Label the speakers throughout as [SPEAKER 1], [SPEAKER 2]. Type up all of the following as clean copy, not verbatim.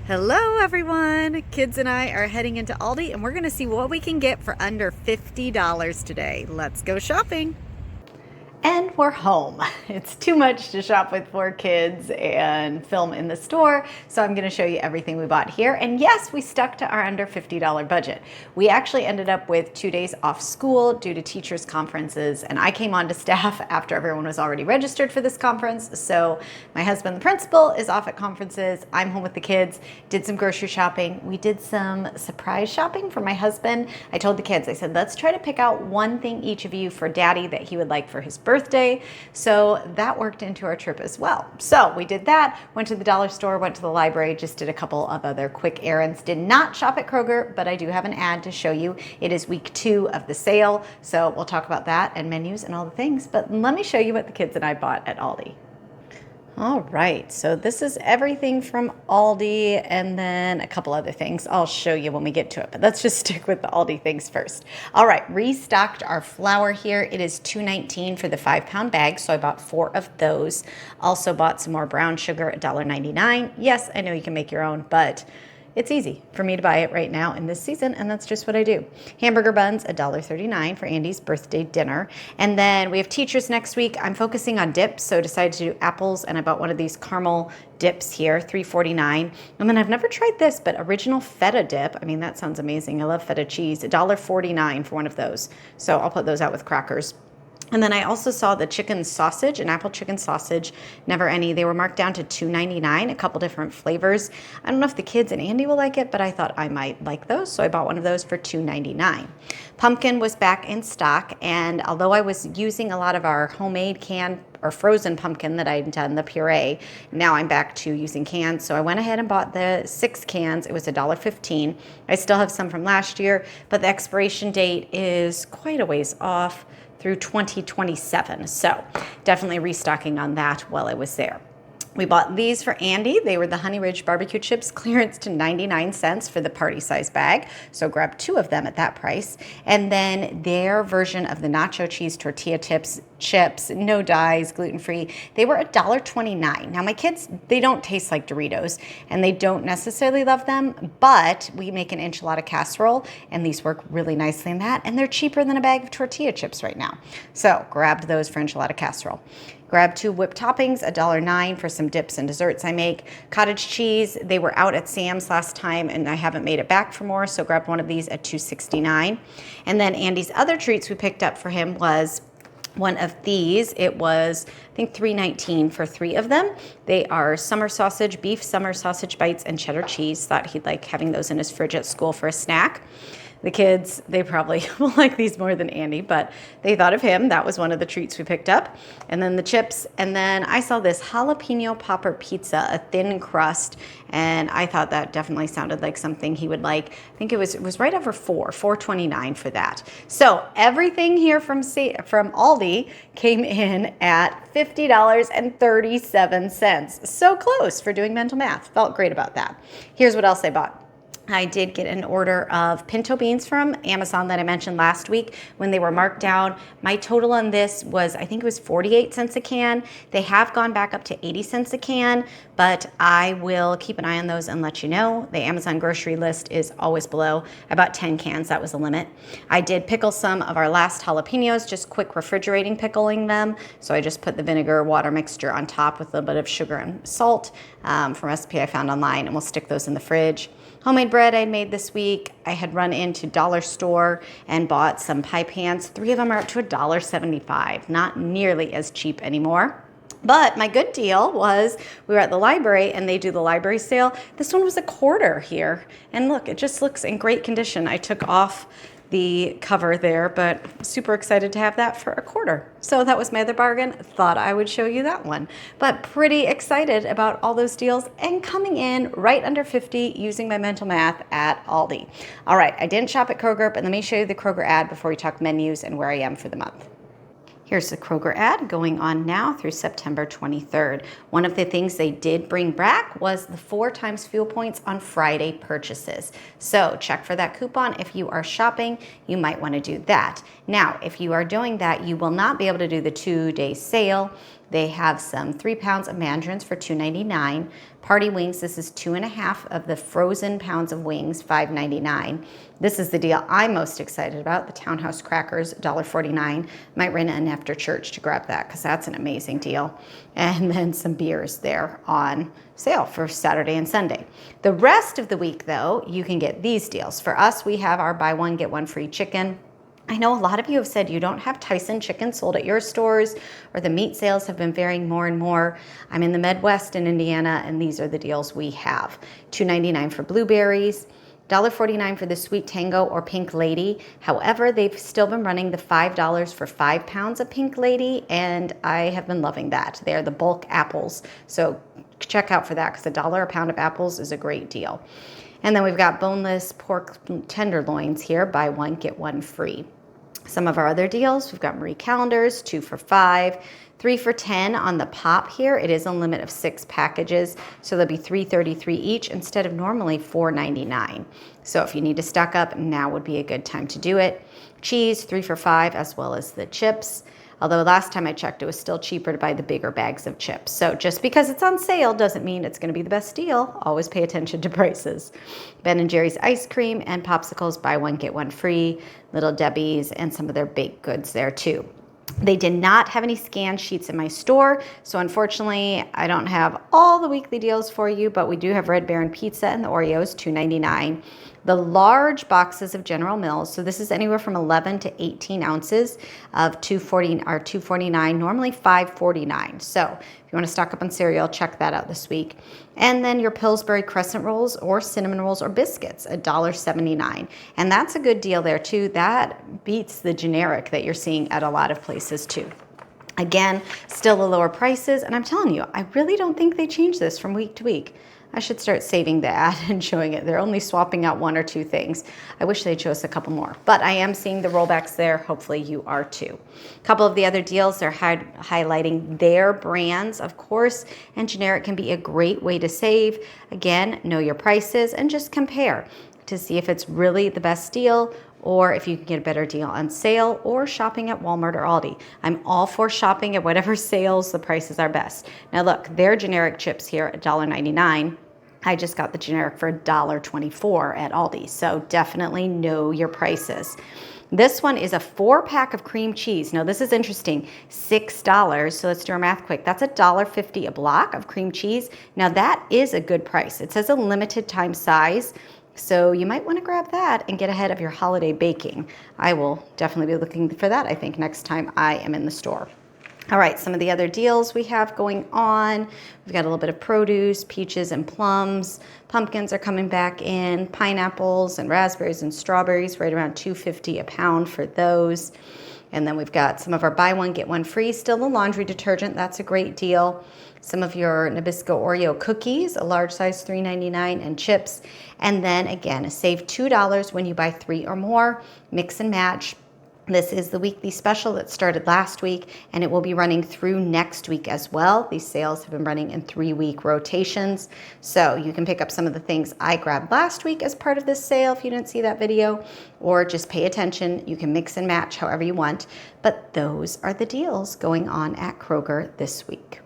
[SPEAKER 1] Hello everyone! Kids and I are heading into Aldi and we're going to see what we can get for under $50 today. Let's go shopping! And we're home. It's too much to shop with 4 kids and film in the store, so I'm going to show you everything we bought here. And yes, we stuck to our under $50 budget. We actually ended up with 2 days off school due to teachers' conferences, and I came on to staff after everyone was already registered for this conference. So my husband, the principal, is off at conferences. I'm home with the kids, did some grocery shopping. We did some surprise shopping for my husband. I told the kids, I said, let's try to pick out one thing each of you for daddy that he would like for his birthday. So that worked into our trip as well. So we did that, went to the dollar store, went to the library, just did a couple of other quick errands. Did not shop at Kroger, but I do have an ad to show you. It is week 2 of the sale. So we'll talk about that and menus and all the things. But let me show you what the kids and I bought at Aldi. All right, so this is everything from Aldi and then a couple other things I'll show you when we get to it, but let's just stick with the Aldi things first. All right, restocked our flour here. It is $2.19 for the 5-pound bag, so I bought 4 of those. Also bought some more brown sugar, $1.99. Yes, I know you can make your own, but it's easy for me to buy it right now in this season, and that's just what I do. Hamburger buns, $1.39 for Andy's birthday dinner. And then we have teachers next week. I'm focusing on dips, so I decided to do apples, and I bought one of these caramel dips here, $3.49. And then I've never tried this, but original feta dip. I mean, that sounds amazing. I love feta cheese. $1.49 for one of those. So I'll put those out with crackers. And then I also saw the chicken sausage, an apple chicken sausage, never any. They were marked down to $2.99, a couple different flavors. I don't know if the kids and Andy will like it, but I thought I might like those, so I bought one of those for $2.99. Pumpkin was back in stock, and although I was using a lot of our homemade canned or frozen pumpkin that I had done, the puree, now I'm back to using cans. So I went ahead and bought the 6 cans. It was $1.15. I still have some from last year, but the expiration date is quite a ways off, through 2027. So definitely restocking on that while I was there. We bought these for Andy. They were the Honey Ridge barbecue chips, clearance to 99 cents for the party size bag. So grabbed 2 of them at that price. And then their version of the nacho cheese tortilla chips, no dyes, gluten-free. They were $1.29. Now my kids, they don't taste like Doritos and they don't necessarily love them, but we make an enchilada casserole and these work really nicely in that. And they're cheaper than a bag of tortilla chips right now. So grabbed those for enchilada casserole. Grabbed 2 whipped toppings, $1.09 for some dips and desserts I make. Cottage cheese, they were out at Sam's last time and I haven't made it back for more, so grabbed one of these at $2.69. And then Andy's other treats we picked up for him was one of these. It was, I think, $3.19 for 3 of them. They are summer sausage, beef summer sausage bites, and cheddar cheese. Thought he'd like having those in his fridge at school for a snack. The kids, they probably will like these more than Andy, but they thought of him. That was one of the treats we picked up. And then the chips. And then I saw this jalapeno popper pizza, a thin crust. And I thought that definitely sounded like something he would like. I think it was right over $4.29 for that. So everything here from Aldi came in at $50.37. So close for doing mental math. Felt great about that. Here's what else I bought. I did get an order of pinto beans from Amazon that I mentioned last week when they were marked down. My total on this was, I think it was 48 cents a can. They have gone back up to 80 cents a can, but I will keep an eye on those and let you know. The Amazon grocery list is always below. I bought 10 cans, that was the limit. I did pickle some of our last jalapenos, just quick refrigerating pickling them. So I just put the vinegar water mixture on top with a little bit of sugar and salt from a recipe I found online, and we'll stick those in the fridge. Homemade bread I made this week. I had run into dollar store and bought some pie pans. 3 of them are up to $1.75. Not nearly as cheap anymore. But my good deal was we were at the library and they do the library sale. This one was $1/4 here. And look, it just looks in great condition. I took off the cover there, but super excited to have that for $1/4. So that was my other bargain. Thought I would show you that one. But pretty excited about all those deals and coming in right under 50 using my mental math at Aldi. All right, I didn't shop at Kroger, but let me show you the Kroger ad before we talk menus and where I am for the month. Here's the Kroger ad going on now through September 23rd. One of the things they did bring back was the 4 times fuel points on Friday purchases. So check for that coupon. If you are shopping, you might want to do that. Now, if you are doing that, you will not be able to do the 2-day sale They have some 3 pounds of mandarins for $2.99. Party wings, this is 2.5 of the frozen pounds of wings, $5.99. This is the deal I'm most excited about, the Townhouse crackers, $1.49. Might run in after church to grab that because that's an amazing deal. And then some beers there on sale for Saturday and Sunday. The rest of the week, though, you can get these deals. For us, we have our buy one, get one free chicken. I know a lot of you have said you don't have Tyson chicken sold at your stores, or the meat sales have been varying more and more. I'm in the Midwest in Indiana, and these are the deals we have. $2.99 for blueberries, $1.49 for the Sweet Tango or Pink Lady. However, they've still been running the $5 for 5 pounds of Pink Lady, and I have been loving that. They're the bulk apples, so check out for that because $1 a pound of apples is a great deal. And then we've got boneless pork tenderloins here, buy one, get one free. Some of our other deals, we've got Marie calendars, 2 for $5, 3 for $10 on the pop here. It is a limit of 6 packages, so there'll be $3.33 each instead of normally $4.99. So if you need to stock up, now would be a good time to do it. Cheese, 3 for $5, as well as the chips. Although last time I checked, it was still cheaper to buy the bigger bags of chips. So just because it's on sale doesn't mean it's going to be the best deal. Always pay attention to prices. Ben & Jerry's ice cream and popsicles, buy one, get one free. Little Debbie's and some of their baked goods there too. They did not have any scan sheets in my store, so unfortunately I don't have all the weekly deals for you, but we do have Red Baron pizza and the Oreos, $2.99. The large boxes of General Mills, so this is anywhere from 11 to 18 ounces of $2.49, normally $5.49. So if you want to stock up on cereal, check that out this week. And then your Pillsbury crescent rolls or cinnamon rolls or biscuits, $1.79. And that's a good deal there too. That beats the generic that you're seeing at a lot of places too. Again, still the lower prices, and I'm telling you, I really don't think they change this from week to week. I should start saving the ad and showing it. They're only swapping out 1 or 2 things. I wish they'd show us a couple more, but I am seeing the rollbacks there. Hopefully you are too. A couple of the other deals are highlighting their brands, of course, and generic can be a great way to save. Again, know your prices and just compare to see if it's really the best deal or if you can get a better deal on sale or shopping at Walmart or Aldi. I'm all for shopping at whatever sales the prices are best. Now look, their generic chips here at $1.99. I just got the generic for $1.24 at Aldi, so definitely know your prices. This one is a 4-pack of cream cheese. Now this is interesting, $6, so let's do our math quick. That's $1.50 a block of cream cheese. Now that is a good price. It says a limited time size, so you might want to grab that and get ahead of your holiday baking. I will definitely be looking for that, I think, next time I am in the store. All right, some of the other deals we have going on. We've got a little bit of produce, peaches and plums. Pumpkins are coming back in, pineapples and raspberries and strawberries, right around $2.50 a pound for those. And then we've got some of our buy one, get one free. Still the laundry detergent, that's a great deal. Some of your Nabisco Oreo cookies, a large size, $3.99, and chips. And then again, save $2 when you buy 3 or more. Mix and match. This is the weekly special that started last week, and it will be running through next week as well. These sales have been running in 3-week rotations, so you can pick up some of the things I grabbed last week as part of this sale if you didn't see that video, or just pay attention. You can mix and match however you want, but those are the deals going on at Kroger this week.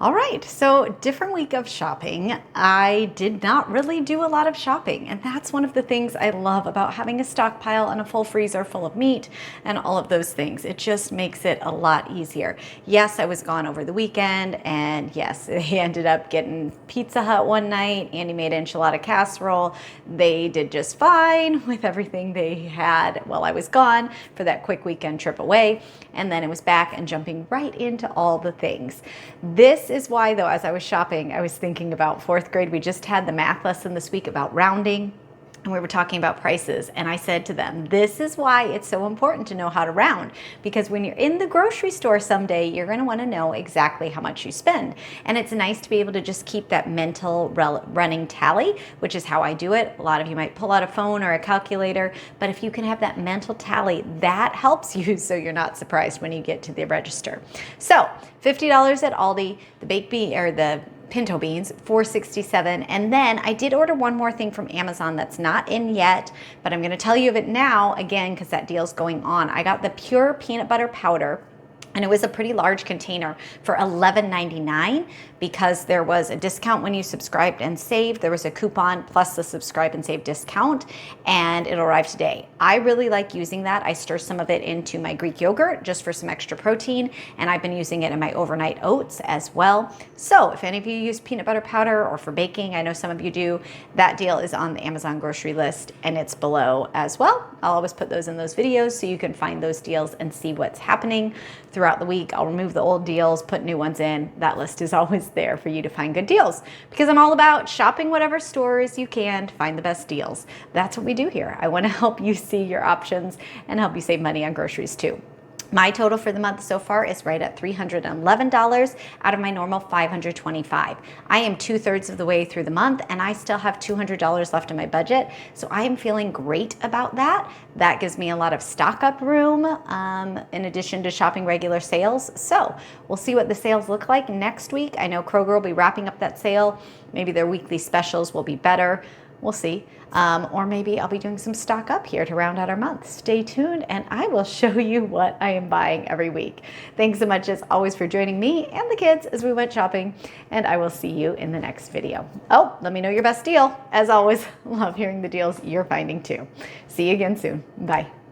[SPEAKER 1] All right, so different week of shopping. I did not really do a lot of shopping, and that's one of the things I love about having a stockpile and a full freezer full of meat and all of those things. It just makes it a lot easier. Yes, I was gone over the weekend, and yes, they ended up getting Pizza Hut one night. Andy made enchilada casserole. They did just fine with everything they had while I was gone for that quick weekend trip away, and then it was back and jumping right into all the things. This is why, though, as I was shopping, I was thinking about 4th grade. We just had the math lesson this week about rounding, and we were talking about prices. And I said to them, this is why it's so important to know how to round, because when you're in the grocery store someday, you're going to want to know exactly how much you spend. And it's nice to be able to just keep that mental running tally, which is how I do it. A lot of you might pull out a phone or a calculator, but if you can have that mental tally, that helps you so you're not surprised when you get to the register. So $50 at Aldi, the baked bean or the pinto beans, $4.67. And then I did order one more thing from Amazon that's not in yet, but I'm going to tell you of it now again because that deal's going on. I got the pure peanut butter powder And it was a pretty large container for $11.99 because there was a discount when you subscribed and saved. There was a coupon plus the subscribe and save discount, and it'll arrive today. I really like using that. I stir some of it into my Greek yogurt just for some extra protein, and I've been using it in my overnight oats as well. So if any of you use peanut butter powder or for baking, I know some of you do, that deal is on the Amazon grocery list and it's below as well. I'll always put those in those videos so you can find those deals and see what's happening throughout the week. I'll remove the old deals, put new ones in. That list is always there for you to find good deals because I'm all about shopping whatever stores you can to find the best deals. That's what we do here. I want to help you see your options and help you save money on groceries too. My total for the month so far is right at $311 out of my normal $525. I am 2/3 of the way through the month and I still have $200 left in my budget. So I am feeling great about that. That gives me a lot of stock up room in addition to shopping regular sales. So we'll see what the sales look like next week. I know Kroger will be wrapping up that sale. Maybe their weekly specials will be better. We'll see. Or maybe I'll be doing some stock up here to round out our month. Stay tuned and I will show you what I am buying every week. Thanks so much as always for joining me and the kids as we went shopping, and I will see you in the next video. Oh, let me know your best deal. As always, love hearing the deals you're finding too. See you again soon. Bye.